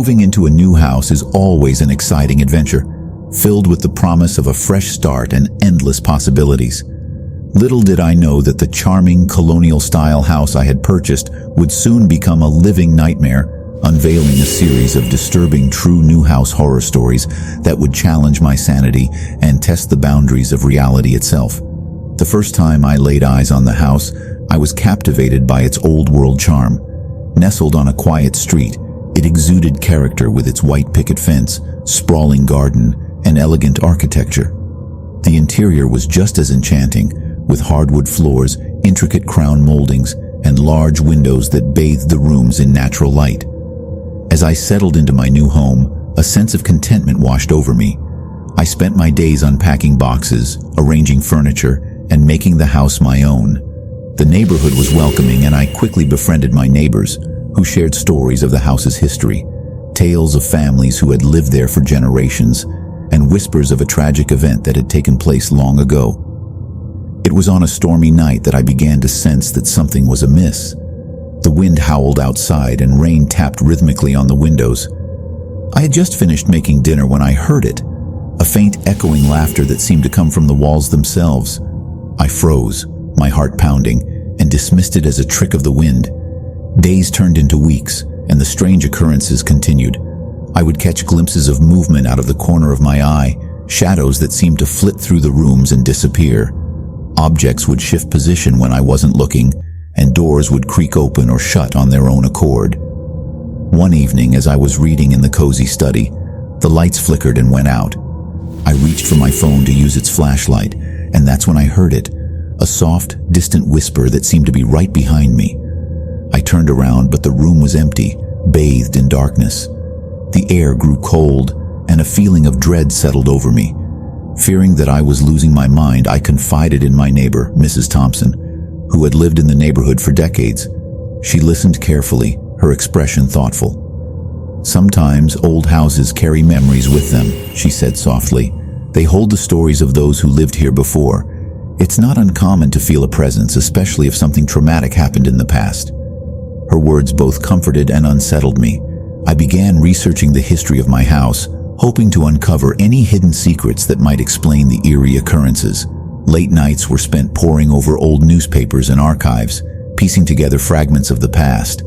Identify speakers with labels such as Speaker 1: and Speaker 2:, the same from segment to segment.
Speaker 1: Moving into a new house is always an exciting adventure, filled with the promise of a fresh start and endless possibilities. Little did I know that the charming colonial-style house I had purchased would soon become a living nightmare, unveiling a series of disturbing true new house horror stories that would challenge my sanity and test the boundaries of reality itself. The first time I laid eyes on the house, I was captivated by its old-world charm. Nestled on a quiet street, it exuded character with its white picket fence, sprawling garden, and elegant architecture. The interior was just as enchanting, with hardwood floors, intricate crown moldings, and large windows that bathed the rooms in natural light. As I settled into my new home, a sense of contentment washed over me. I spent my days unpacking boxes, arranging furniture, and making the house my own. The neighborhood was welcoming, and I quickly befriended my neighbors, who shared stories of the house's history, tales of families who had lived there for generations, and whispers of a tragic event that had taken place long ago. It was on a stormy night that I began to sense that something was amiss. The wind howled outside and rain tapped rhythmically on the windows. I had just finished making dinner when I heard it, a faint echoing laughter that seemed to come from the walls themselves. I froze, my heart pounding, and dismissed it as a trick of the wind. Days turned into weeks, and the strange occurrences continued. I would catch glimpses of movement out of the corner of my eye, shadows that seemed to flit through the rooms and disappear. Objects would shift position when I wasn't looking, and doors would creak open or shut on their own accord. One evening, as I was reading in the cozy study, the lights flickered and went out. I reached for my phone to use its flashlight, and that's when I heard it, a soft, distant whisper that seemed to be right behind me. I turned around, but the room was empty, bathed in darkness. The air grew cold, and a feeling of dread settled over me. Fearing that I was losing my mind, I confided in my neighbor, Mrs. Thompson, who had lived in the neighborhood for decades. She listened carefully, her expression thoughtful. "Sometimes old houses carry memories with them," she said softly. "They hold the stories of those who lived here before. It's not uncommon to feel a presence, especially if something traumatic happened in the past." Her words both comforted and unsettled me. I began researching the history of my house, hoping to uncover any hidden secrets that might explain the eerie occurrences. Late nights were spent poring over old newspapers and archives, piecing together fragments of the past.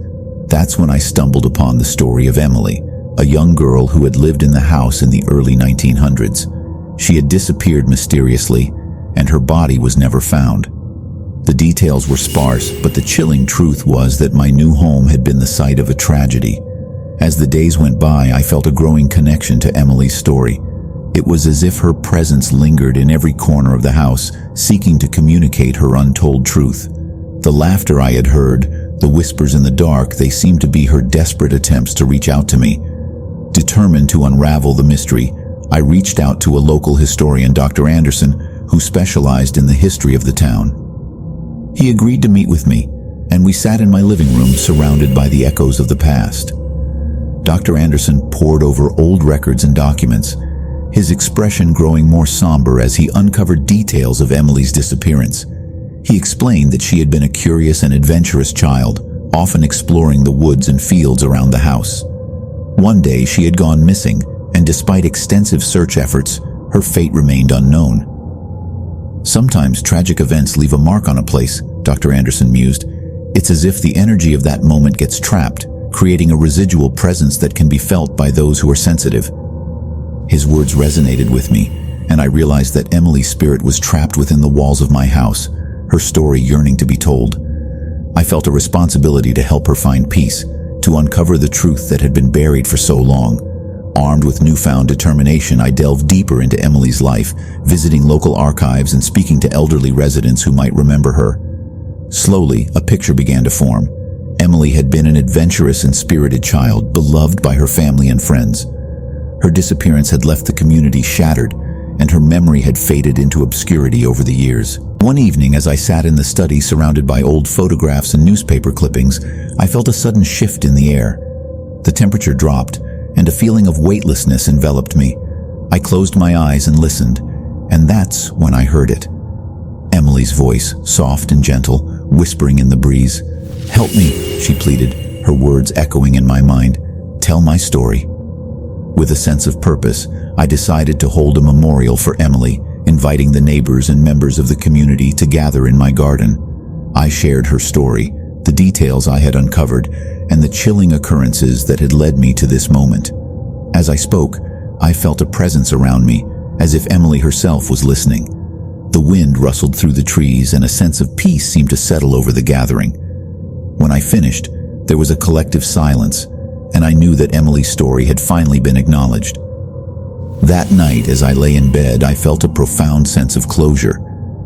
Speaker 1: That's when I stumbled upon the story of Emily, a young girl who had lived in the house in the early 1900s. She had disappeared mysteriously, and her body was never found. The details were sparse, but the chilling truth was that my new home had been the site of a tragedy. As the days went by, I felt a growing connection to Emily's story. It was as if her presence lingered in every corner of the house, seeking to communicate her untold truth. The laughter I had heard, the whispers in the dark, they seemed to be her desperate attempts to reach out to me. Determined to unravel the mystery, I reached out to a local historian, Dr. Anderson, who specialized in the history of the town. He agreed to meet with me, and we sat in my living room surrounded by the echoes of the past. Dr. Anderson pored over old records and documents, his expression growing more somber as he uncovered details of Emily's disappearance. He explained that she had been a curious and adventurous child, often exploring the woods and fields around the house. One day she had gone missing, and despite extensive search efforts, her fate remained unknown. "Sometimes tragic events leave a mark on a place," Dr. Anderson mused. "It's as if the energy of that moment gets trapped, creating a residual presence that can be felt by those who are sensitive." His words resonated with me, and I realized that Emily's spirit was trapped within the walls of my house, her story yearning to be told. I felt a responsibility to help her find peace, to uncover the truth that had been buried for so long. Armed with newfound determination, I delved deeper into Emily's life, visiting local archives and speaking to elderly residents who might remember her. Slowly, a picture began to form. Emily had been an adventurous and spirited child, beloved by her family and friends. Her disappearance had left the community shattered, and her memory had faded into obscurity over the years. One evening, as I sat in the study surrounded by old photographs and newspaper clippings, I felt a sudden shift in the air. The temperature dropped, and a feeling of weightlessness enveloped me. I closed my eyes and listened, and that's when I heard it. Emily's voice, soft and gentle, whispering in the breeze. "Help me," she pleaded, her words echoing in my mind. tell my story. With a sense of purpose, I decided to hold a memorial for Emily, inviting the neighbors and members of the community to gather in my garden. I shared her story, the details I had uncovered, and the chilling occurrences that had led me to this moment. As I spoke, I felt a presence around me, as if Emily herself was listening. The wind rustled through the trees, and a sense of peace seemed to settle over the gathering. When I finished, there was a collective silence, and I knew that Emily's story had finally been acknowledged. That night, as I lay in bed, I felt a profound sense of closure.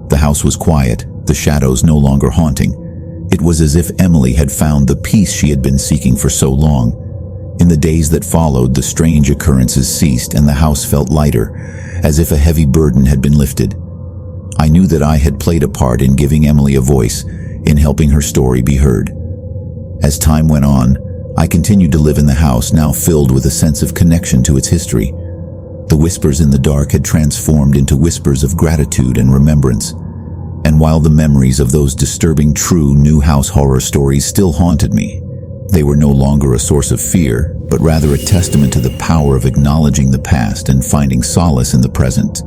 Speaker 1: The house was quiet, the shadows no longer haunting. It was as if Emily had found the peace she had been seeking for so long. In the days that followed, the strange occurrences ceased, and the house felt lighter, as if a heavy burden had been lifted. I knew that I had played a part in giving Emily a voice, in helping her story be heard. As time went on, I continued to live in the house, now filled with a sense of connection to its history. The whispers in the dark had transformed into whispers of gratitude and remembrance. And while the memories of those disturbing true new house horror stories still haunted me, they were no longer a source of fear, but rather a testament to the power of acknowledging the past and finding solace in the present.